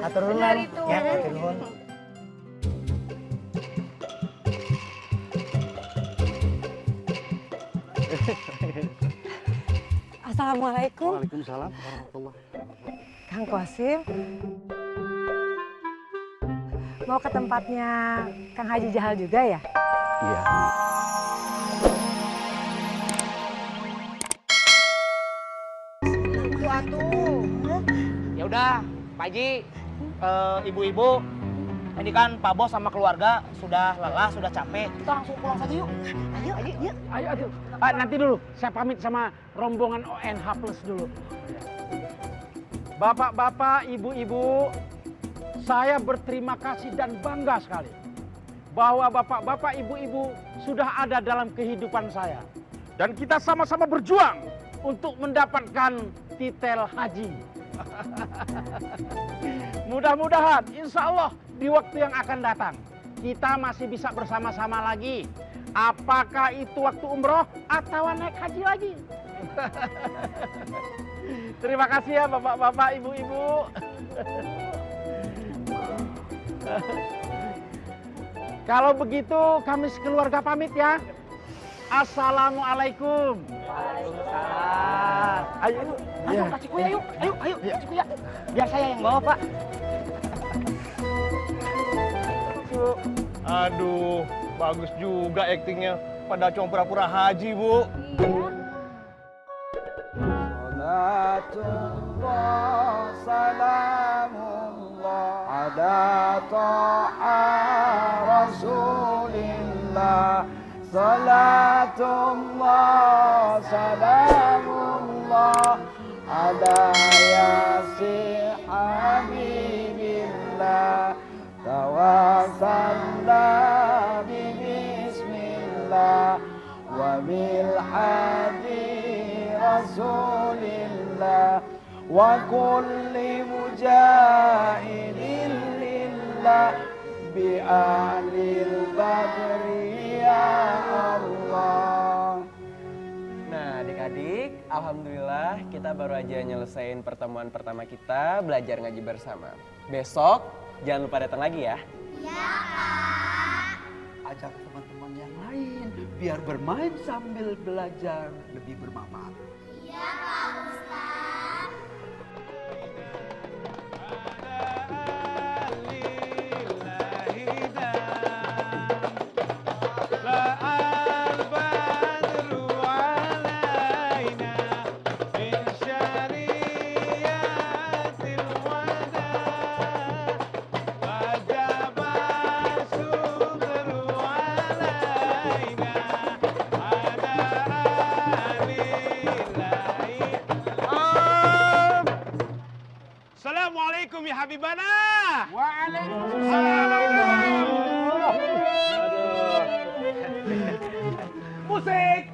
Atur nuhun. Ya, atur nuhun. Assalamualaikum. Waalaikumsalam warahmatullahi wabarakatuh. Kang Kosim. Mau ke tempatnya Kang Haji Jahal juga ya? Iya. Ya udah, Pak Haji, ibu-ibu, ini kan Pak Bos sama keluarga sudah lelah, sudah capek. Kita langsung pulang saja yuk. Ayo, ayo, yuk. Ayo. Nanti dulu, saya pamit sama rombongan ONH Plus dulu. Bapak-bapak, ibu-ibu, saya berterima kasih dan bangga sekali bahwa bapak-bapak, ibu-ibu sudah ada dalam kehidupan saya. Dan kita sama-sama berjuang untuk mendapatkan titel haji. Mudah-mudahan, insya Allah di waktu yang akan datang, kita masih bisa bersama-sama lagi. Apakah itu waktu umroh atau naik haji lagi? Terima kasih ya bapak-bapak, ibu-ibu. Kalau begitu kami sekeluarga pamit ya. Assalamualaikum. Waalaikumsalam. Ayo, Ayo, kasih kuya yuk. Ayo, kasih kuya. Biar saya yang bawa, Pak. Aduh, bagus juga aktingnya. Pada cuma pura-pura haji, Bu. Salatullah, salamullah ala ta'a rasulillah. Salatullah, salamullah ala yasir habibillah. Tawassalna bismillah wa bil hadi rasulillah wa kulli mujahidin lillah bi ahlil badri ya Allah. Nah adik-adik, alhamdulillah kita baru aja nyelesain pertemuan pertama kita belajar ngaji bersama. Besok jangan lupa datang lagi ya. Iya, Kak. Ajak teman-teman yang lain biar bermain sambil belajar lebih bermanfaat. Iya, Pak Ustaz. Assalamualaikum ya Habibana. Musik.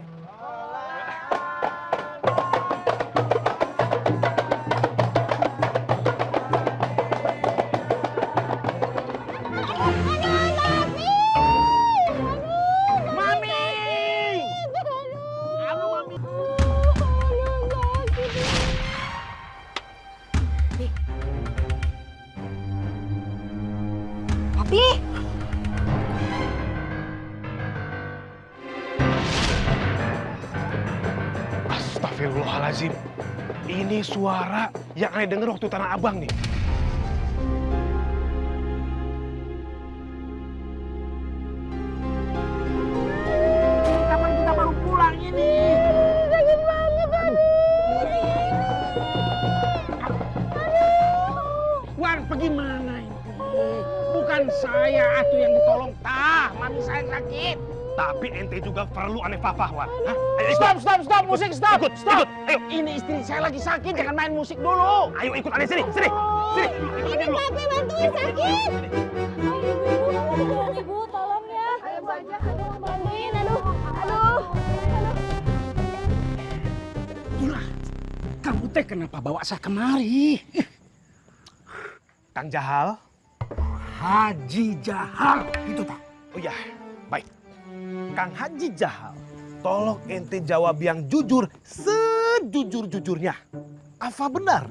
Papi. Astagfirullahaladzim. Ini suara yang Ane denger waktu Tanah Abang nih. Kapan kita baru pulang ini? Sakit banget, Papi. Wan, pergi mana ini? Bukan saya atuh yang ditolong. Tah, mami saya sakit. Tapi ente juga perlu aneh papa, Wan. Hah? Ayo, Stop, musik, stop. Ikut, Stop. ayo. Ini istri saya lagi sakit, jangan main musik dulu. Ayo ikut aneh sini. Sini. Ini Papi bantuin sakit. Ayo ibu, tolong ya. Ayo saja, bantuin, aduh. Ulah, kamu teh kenapa bawa saya kemari? Kang Jahal. Haji Jahal, itu tak? Oh ya, baik. Kang Haji Jahal, tolong ente jawab yang jujur, sejujur-jujurnya. Apa benar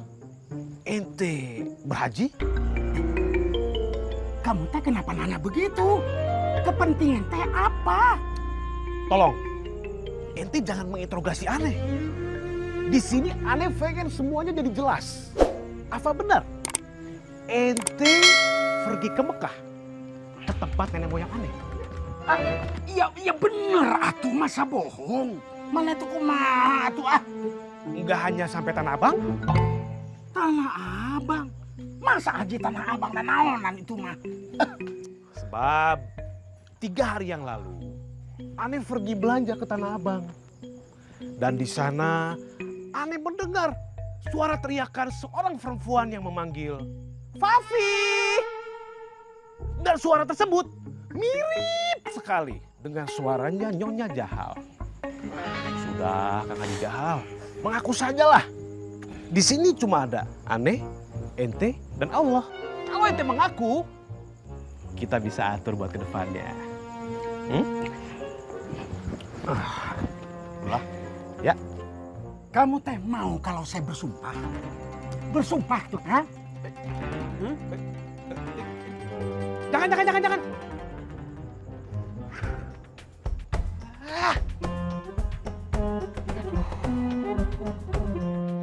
ente berhaji? Kamu teh kenapa nanya begitu? Kepentingan teh apa? Tolong, ente jangan menginterogasi aneh. Di sini aneh pengen semuanya jadi jelas. Apa benar? Ente pergi ke Mekah, ke tempat nenek moyang aneh. Iya bener atuh, masa bohong. Mana tuh kumaha atuh ah? Enggak hanya sampai Tanah Abang, Tanah Abang. Masa aja Tanah Abang dan naonan itu mah. sebab 3 hari yang lalu aneh pergi belanja ke Tanah Abang. Dan di sana aneh mendengar suara teriakan seorang perempuan yang memanggil Fafi. Dan suara tersebut mirip sekali dengan suaranya Nyonya Jahal. Sudah, Kang Haji Jahal, mengaku sajalah. Di sini cuma ada aneh, ente, dan Allah. Kalau ente mengaku, kita bisa atur buat kedepannya. Lah, ya. Kamu teh mau kalau saya bersumpah? Bersumpah tuh kan? Jangan.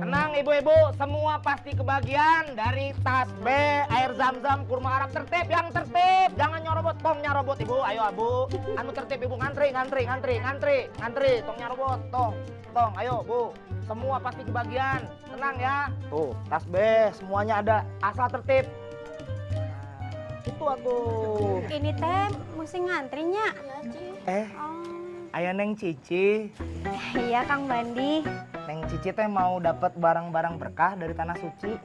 Tenang ibu-ibu, semua pasti kebagian dari tasbih, air zam-zam, kurma Arab tertib, yang tertib. Jangan nyerobot, tong nyerobot ibu. Ayo abu, anu tertib ibu, ngantri, tong nyerobot, tong, ayo bu. Semua pasti kebagian, tenang ya. Tuh, tasbih semuanya ada, asal tertib. Nah, itu atuh. Ini teh mesti ngantrinya. Aya Neng Cici. Iya Kang Bandi. Neng Cici teh mau dapat barang-barang berkah dari tanah suci.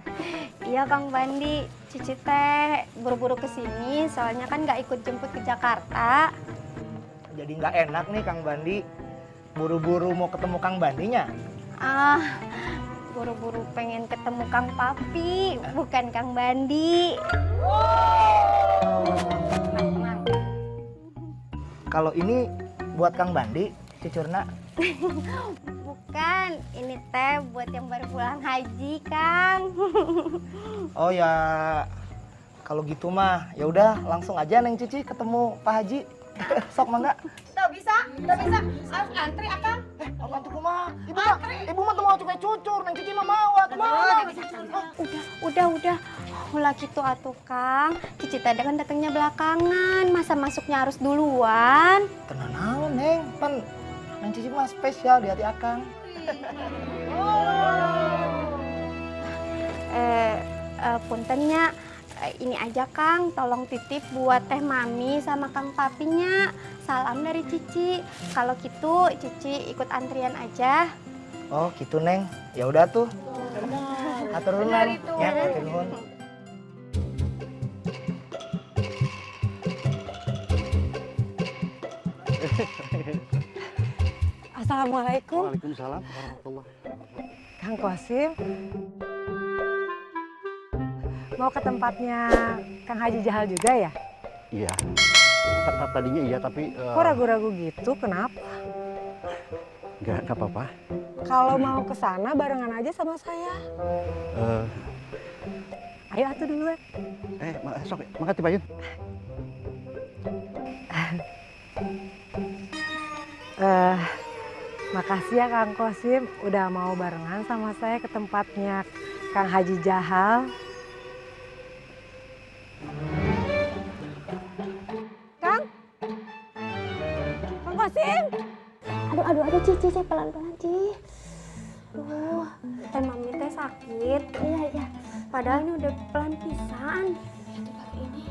Iya Kang Bandi. Cici teh buru-buru kesini soalnya kan nggak ikut jemput ke Jakarta. Jadi nggak enak nih Kang Bandi. Buru-buru mau ketemu Kang Bandinya. Buru-buru pengen ketemu Kang Papi, bukan Kang Bandi. Tenang. Kalau ini buat Kang Bandi, cucurna. Bukan, ini teh buat yang baru pulang haji, Kang. Oh ya, kalau gitu mah ya udah langsung aja Neng Cici ketemu Pak Haji. Sok mangga. Udah bisa. Harus antri akang. Apa tuh kumaha? Ibu mah tuh mau cukai cucur, Neng Cici mah mau atuh. Udah. Ulah gitu atuh, Kang. Cici teh kan datangnya belakangan, masa masuknya harus duluan. Tenang naon, Neng. Pan Neng Cici mah spesial di hati Akang. Puntennya ini aja Kang, tolong titip buat Teh Mami sama Kang Papinya. Salam dari Cici. Kalau gitu Cici ikut antrian aja. Oh, gitu Neng. Ya udah tuh. Atur nuhun. Ya, atur nuhun. Assalamualaikum. Waalaikumsalam warahmatullahi wabarakatuh. Kang Kosim. Mau ke tempatnya Kang Haji Jahal juga ya? Iya. Tadinya iya tapi... Kok ragu-ragu gitu? Kenapa? Nggak apa-apa. Kalau mau ke sana barengan aja sama saya. Ayo atuh duluan. Sok, makasih Bayun. Makasih ya Kang Kosim udah mau barengan sama saya ke tempatnya Kang Haji Jahal. Kang Kosim. Aduh, Cici, pelan-pelan, Ci. Teh Mami teh sakit. Iya. Padahal ini udah pelan pisan. Ini.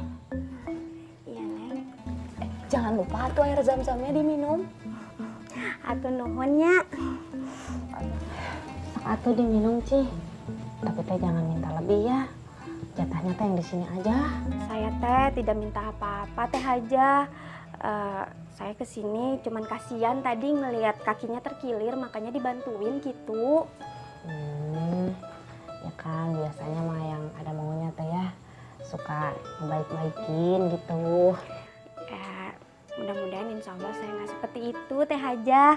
Iya, Neng. Jangan lupa tuh air zam-zamnya diminum. Atuh nuhunnya. Atuh diminum, Ci. Tapi teh jangan minta lebih ya. Jatahnya teh yang di sini aja. Saya teh tidak minta apa-apa teh aja. Saya kesini cuman kasihan tadi ngelihat kakinya terkilir makanya dibantuin gitu. Ya kan biasanya mah yang ada maunya teh ya suka ngebaik-baikin gitu. Mudah-mudahan insya Allah saya nggak seperti itu teh aja.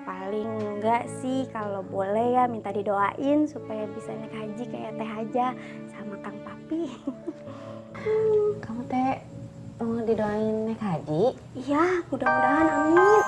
Paling enggak sih kalau boleh ya minta didoain supaya bisa naik haji kayak Teh Haja sama Kang Papi. Kamu teh mau didoain naik haji? Iya, mudah-mudahan amin.